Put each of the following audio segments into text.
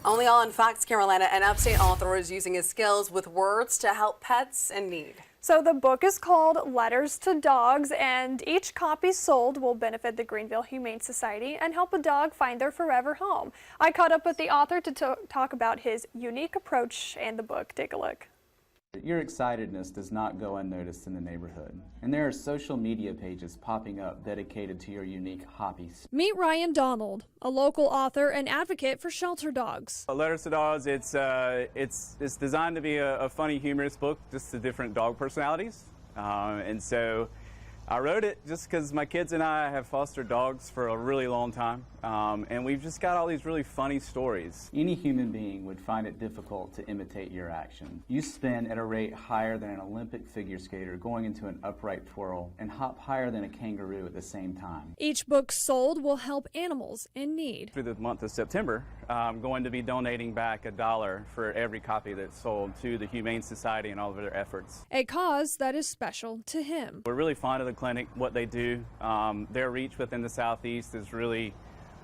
Only on Fox Carolina, an upstate author is using his skills with words to help pets in need. So the book is called Letters to Dogs, and each copy sold will benefit the Greenville Humane Society and help a dog find their forever home. I caught up with the author to talk about his unique approach and the book. Take a look. Your excitedness does not go unnoticed in the neighborhood, and there are social media pages popping up dedicated to your unique hobbies. Meet Ryan Donald, a local author and advocate for shelter dogs. Letters to Dogs, it's designed to be a funny, humorous book, just to different dog personalities. And so I wrote it just because my kids and I have fostered dogs for a really long time, and we've just got all these really funny stories. Any human being would find it difficult to imitate your action. You spin at a rate higher than an Olympic figure skater going into an upright twirl and hop higher than a kangaroo at the same time. Each book sold will help animals in need. Through the month of September, I'm going to be donating back $1 for every copy that's sold to the Humane Society and all of their efforts. A cause that is special to him. We're really fond of the clinic, what they do. Their reach within the Southeast is really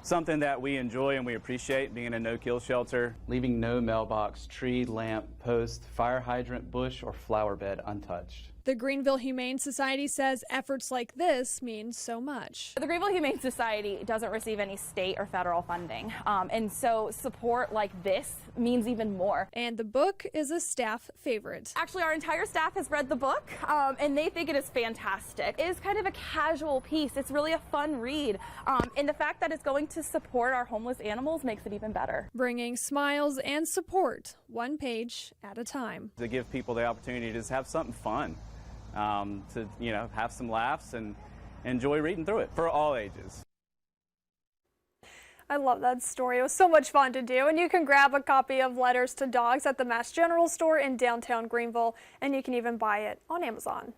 something that we enjoy and we appreciate, being a no-kill shelter. Leaving no mailbox, tree, lamp, post, fire hydrant, bush, or flower bed untouched. The Greenville Humane Society says efforts like this mean so much. The Greenville Humane Society doesn't receive any state or federal funding, and so support like this means even more. And the book is a staff favorite. Actually, our entire staff has read the book, and they think it is fantastic. It is kind of a casual piece. It's really a fun read, and the fact that it's going to support our homeless animals makes it even better. Bringing smiles and support, one page at a time. To give people the opportunity to just have something fun. To have some laughs and enjoy reading through it for all ages. I love that story. It was so much fun to do, and you can grab a copy of Letters to Dogs at the Mass General Store in downtown Greenville, and you can even buy it on Amazon.